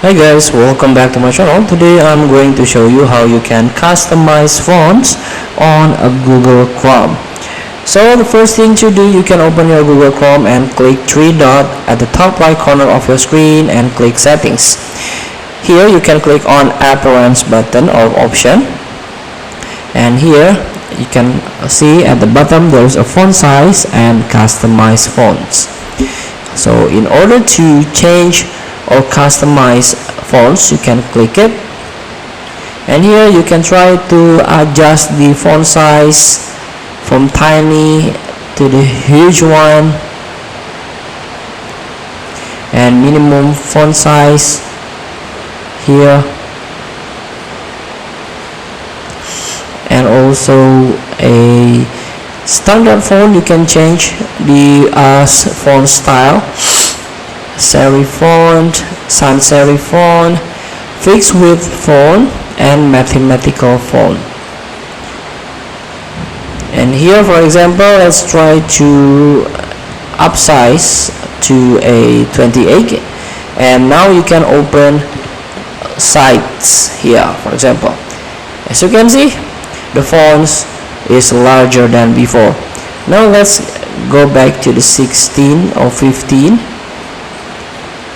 Hi guys, welcome back to my channel. Today I'm going to show you how you can customize fonts on a Google Chrome. So the first thing to do, you can open your Google Chrome and click three dot at the top right corner of your screen and click settings. Here you can click on appearance button or option, and here you can see at the bottom there's a font size and customize fonts. So in order to change or customize fonts, you can click it, and here you can try to adjust the font size from tiny to the huge one, and minimum font size here, and also a standard font. You can change the font style: serif font, sans serif font, fixed width font, and mathematical font. And here, for example, let's try to upsize to a 28, and now you can open sites here. For example, as you can see, the fonts is larger than before. Now let's go back to the 16 or 15.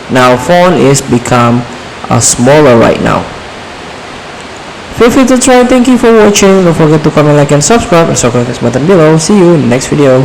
Now font is become smaller right now. Feel free to try. Thank you for watching. Don't forget to comment, like, and subscribe, and click this button below. See you in the next video.